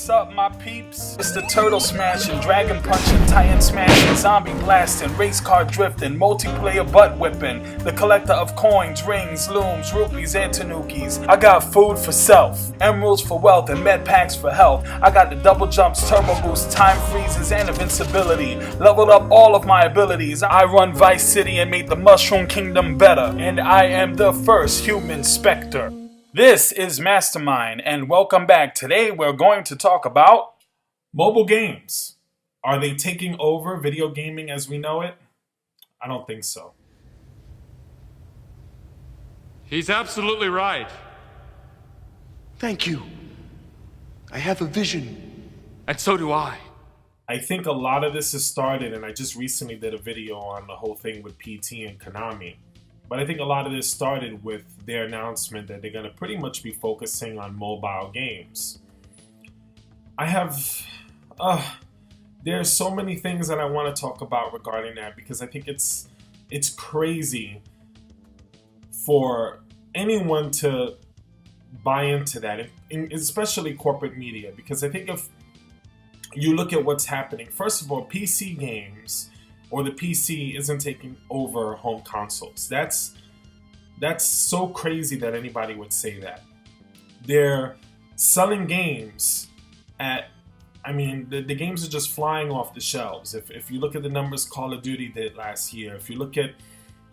What's up, my peeps? It's the turtle smashing, dragon punching, titan smashing, zombie blasting, race car drifting, multiplayer butt whipping, the collector of coins, rings, looms, rupees, and tanukis. I got food for self, emeralds for wealth, and med packs for health. I got the double jumps, turbo boost, time freezes, and invincibility. Leveled up all of my abilities. I run Vice City and made the Mushroom Kingdom better. And I am the first human Spectre. This is Mastermind, and welcome back. Today we're going to talk about mobile games. Are they taking over video gaming as we know it? I don't think so. He's absolutely right. Thank you. I have a vision. And so do I. I think a lot of this has started, and I just recently did a video on the whole thing with PT and Konami. But I think a lot of this started with their announcement that they're going to pretty much be focusing on mobile games. There's so many things that I want to talk about regarding that, because I think it's crazy for anyone to buy into that, especially corporate media, because I think if you look at what's happening, first of all, PC games, or the PC isn't taking over home consoles. That's so crazy that anybody would say that. They're selling games at, the games are just flying off the shelves. If you look at the numbers Call of Duty did last year, if you look at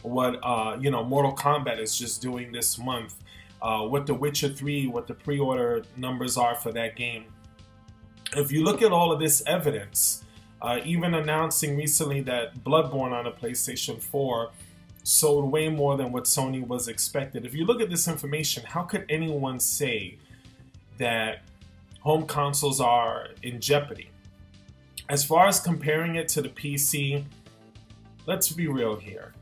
what Mortal Kombat is just doing this month, what The Witcher 3, what the pre-order numbers are for that game. If you look at all of this evidence, even announcing recently that Bloodborne on a PlayStation 4 sold way more than what Sony was expected. If you look at this information, how could anyone say that home consoles are in jeopardy? As far as comparing it to the PC, let's be real here.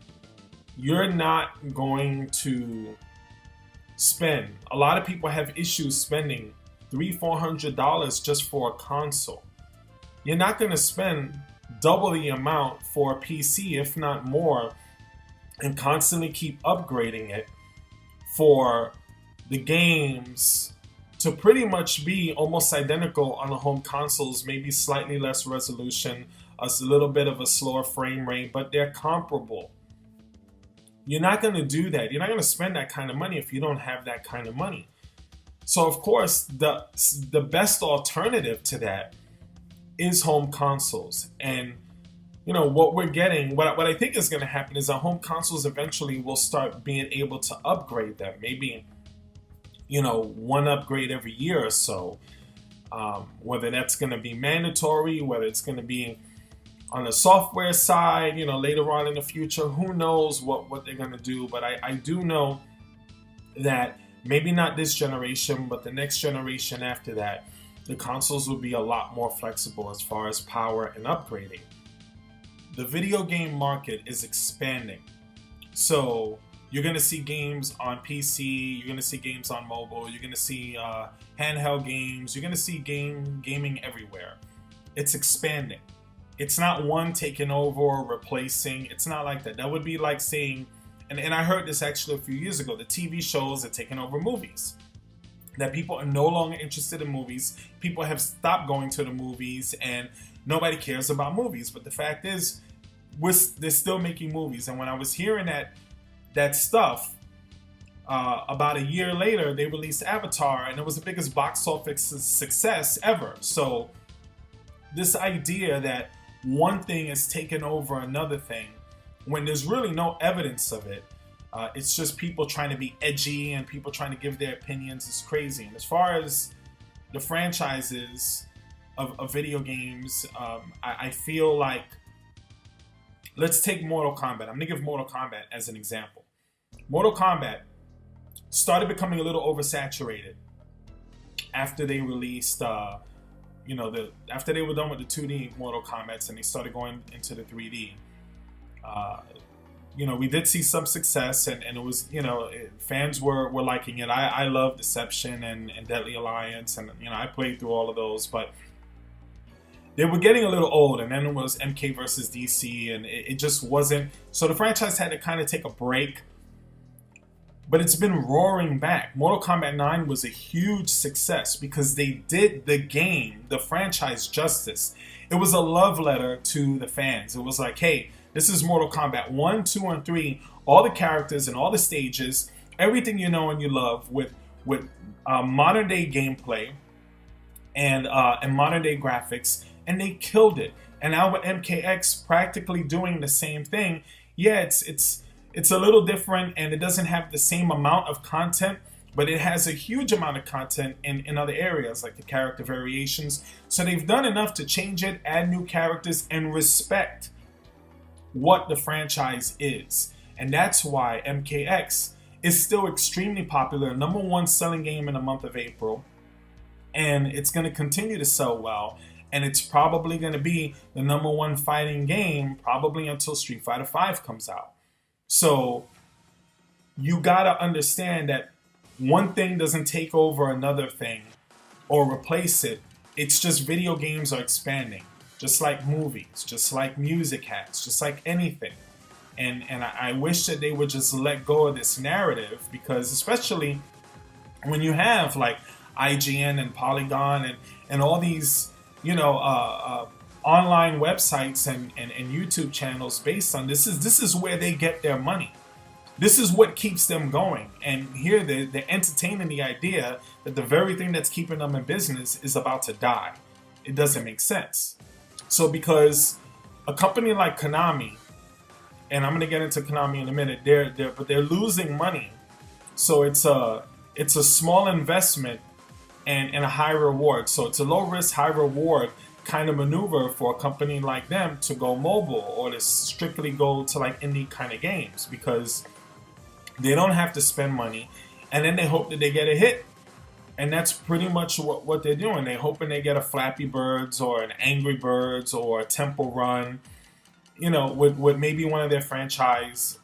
You're not going to spend, a lot of people have issues spending $300-400 just for a console. You're not going to spend double the amount for a PC, if not more, and constantly keep upgrading it for the games to pretty much be almost identical on the home consoles, maybe slightly less resolution, a little bit of a slower frame rate, but they're comparable. You're not going to do that. You're not going to spend that kind of money if you don't have that kind of money. So, of course, the best alternative to that is home consoles. And what we're getting, what I think is going to happen is that home consoles eventually will start being able to upgrade them, maybe one upgrade every year or so, whether that's going to be mandatory, whether it's going to be on the software side, later on in the future. Who knows what they're going to do. But I do know that maybe not this generation, but the next generation after that, the consoles will be a lot more flexible as far as power and upgrading. The video game market is expanding. So you're going to see games on PC, you're going to see games on mobile, you're going to see handheld games, you're going to see gaming everywhere. It's expanding. It's not one taking over or replacing. It's not like that. That would be like saying, and I heard this actually a few years ago, the TV shows are taking over movies. That people are no longer interested in movies. People have stopped going to the movies, and nobody cares about movies. But the fact is, they're still making movies. And when I was hearing that stuff, about a year later, they released Avatar, and it was the biggest box office success ever. So this idea that one thing is taking over another thing, when there's really no evidence of it, it's just people trying to be edgy and people trying to give their opinions. It's crazy. And as far as the franchises of video games, I feel like, let's take Mortal Kombat. I'm going to give Mortal Kombat as an example. Mortal Kombat started becoming a little oversaturated after they released, after they were done with the 2D Mortal Kombats and they started going into the 3D. We did see some success, and it was, fans were liking it. I love Deception and Deadly Alliance, and, I played through all of those, but they were getting a little old, and then it was MK versus DC, and it just wasn't, so the franchise had to kind of take a break. but it's been roaring back. Mortal Kombat 9 was a huge success because they did the game, the franchise, justice. It was a love letter to the fans. It was like, hey, this is Mortal Kombat 1, 2, and 3, all the characters and all the stages, everything you know and you love with modern day gameplay and modern day graphics, and they killed it. And now with MKX practically doing the same thing, yeah, it's a little different and it doesn't have the same amount of content, but it has a huge amount of content in other areas like the character variations. So they've done enough to change it, add new characters, and respect what the franchise is. And that's why MKX is still extremely popular, #1 selling game in the month of April. And it's going to continue to sell well. And it's probably going to be the #1 fighting game probably until Street Fighter V comes out. So you got to understand that one thing doesn't take over another thing or replace it. It's just video games are expanding, just like movies, just like music has, just like anything. And I wish that they would just let go of this narrative, because especially when you have like IGN and Polygon and all these, online websites and YouTube channels based on this is where they get their money. This is what keeps them going. And here they're entertaining the idea that the very thing that's keeping them in business is about to die. It doesn't make sense. So because a company like Konami, and I'm going to get into Konami in a minute, they're losing money. So it's a small investment and a high reward. So it's a low risk, high reward kind of maneuver for a company like them to go mobile or to strictly go to like indie kind of games, because they don't have to spend money, and then they hope that they get a hit. And that's pretty much what they're doing. They're hoping they get a Flappy Birds or an Angry Birds or a Temple Run, with maybe one of their franchises.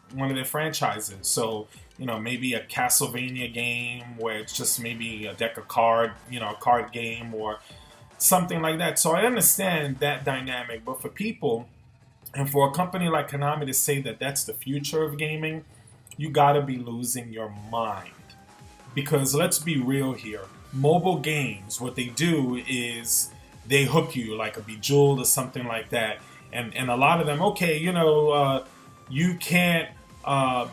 So, maybe a Castlevania game where it's just maybe a deck of card, a card game or something like that. So I understand that dynamic, but for people and for a company like Konami to say that that's the future of gaming, you gotta be losing your mind. Because let's be real here, mobile games, what they do is they hook you like a Bejeweled or something like that. And a lot of them, okay, you can't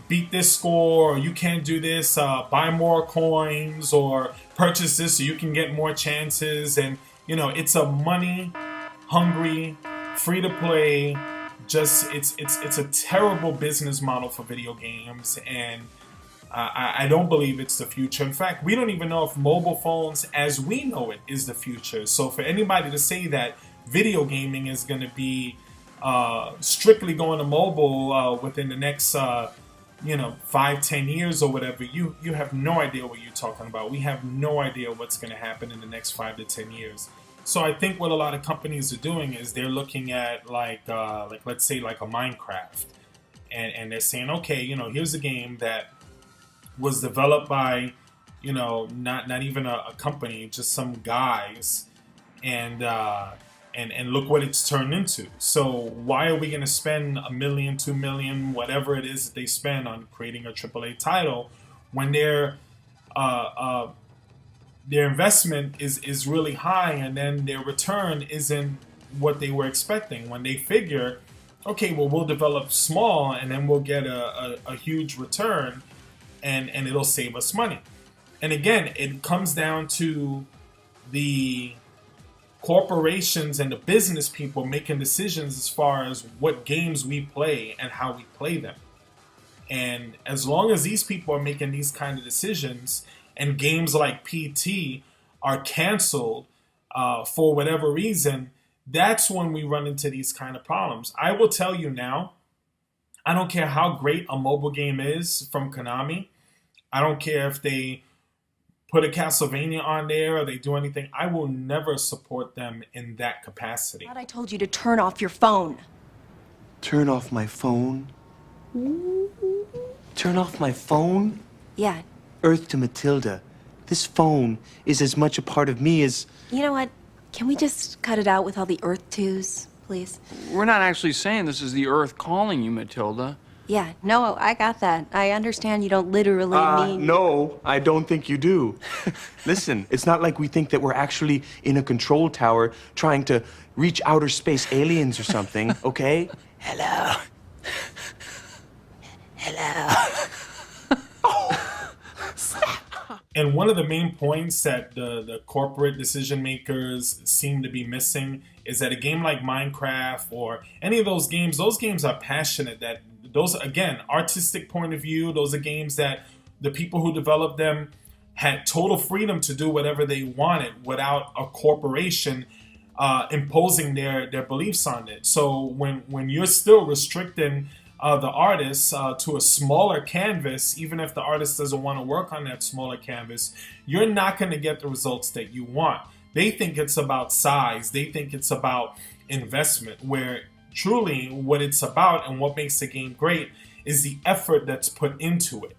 beat this score, or you can't do this, buy more coins or purchase this so you can get more chances. And it's a money hungry, free to play, just it's a terrible business model for video games, and I don't believe it's the future. In fact, we don't even know if mobile phones as we know it is the future. So for anybody to say that video gaming is going to be strictly going to mobile within the next 5-10 years or whatever, you have no idea what you're talking about. We have no idea what's going to happen in the next 5 to 10 years. So I think what a lot of companies are doing is they're looking at like let's say like a Minecraft, and they're saying, okay, here's a game that was developed by not even a company, just some guys, and look what it's turned into. So why are we going to spend $1 million, $2 million, whatever it is that they spend on creating a AAA title when their investment is really high, and then their return isn't what they were expecting? When they figure, okay, well, we'll develop small and then we'll get a huge return, and it'll save us money. And again, it comes down to the corporations and the business people making decisions as far as what games we play and how we play them. And as long as these people are making these kind of decisions and games like PT are canceled for whatever reason, that's when we run into these kind of problems. I will tell you now, I don't care how great a mobile game is from Konami. I don't care if they put a Castlevania on there or they do anything. I will never support them in that capacity. I told you to turn off your phone. Turn off my phone? Turn off my phone? Yeah. Earth to Matilda. This phone is as much a part of me as... You know what? Can we just cut it out with all the Earth twos, please? We're not actually saying this is the Earth calling you, Matilda. Yeah, no, I got that. I understand you don't literally mean... No, I don't think you do. Listen, it's not like we think that we're actually in a control tower trying to reach outer space aliens or something, okay? Hello. And one of the main points that the corporate decision makers seem to be missing is that a game like Minecraft or any of those games are passionate. That those, again, artistic point of view, those are games that the people who developed them had total freedom to do whatever they wanted without a corporation imposing their beliefs on it. So when you're still restricting the artist to a smaller canvas, even if the artist doesn't want to work on that smaller canvas, you're not going to get the results that you want. They think it's about size. They think it's about investment, where truly what it's about and what makes the game great is the effort that's put into it,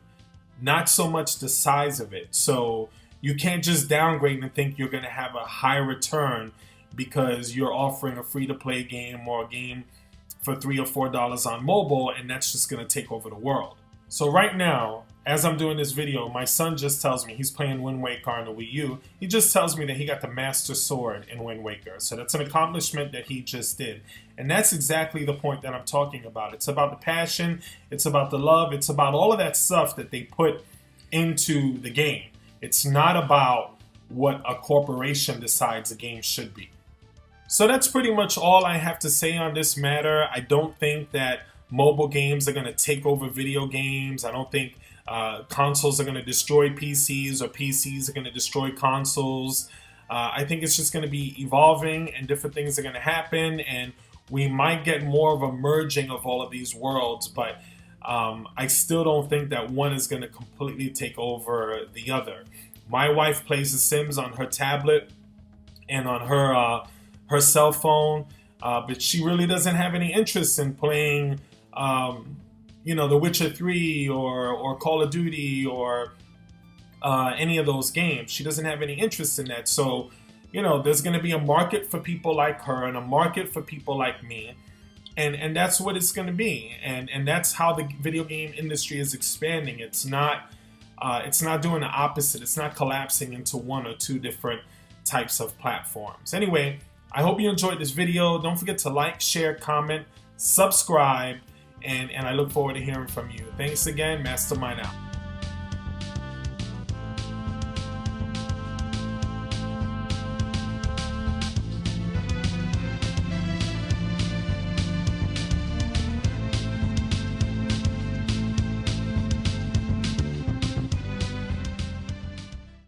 not so much the size of it. So you can't just downgrade and think you're going to have a high return because you're offering a free-to-play game or a game for $3 or $4 on mobile, and that's just going to take over the world. So right now, as I'm doing this video, my son just tells me he's playing Wind Waker on the Wii U. He just tells me that he got the Master Sword in Wind Waker. So that's an accomplishment that he just did. And that's exactly the point that I'm talking about. It's about the passion, it's about the love, it's about all of that stuff that they put into the game. It's not about what a corporation decides a game should be. So that's pretty much all I have to say on this matter. I don't think that mobile games are going to take over video games. I don't think consoles are going to destroy PCs or PCs are going to destroy consoles. I think it's just going to be evolving and different things are going to happen, and we might get more of a merging of all of these worlds, but I still don't think that one is going to completely take over the other. My wife plays The Sims on her tablet and on her cell phone, but she really doesn't have any interest in playing, The Witcher 3 or Call of Duty or any of those games. She doesn't have any interest in that. So, there's going to be a market for people like her and a market for people like me. And that's what it's going to be. And that's how the video game industry is expanding. It's not doing the opposite. It's not collapsing into one or two different types of platforms. Anyway, I hope you enjoyed this video. Don't forget to like, share, comment, subscribe, and I look forward to hearing from you. Thanks again. Mastermind out.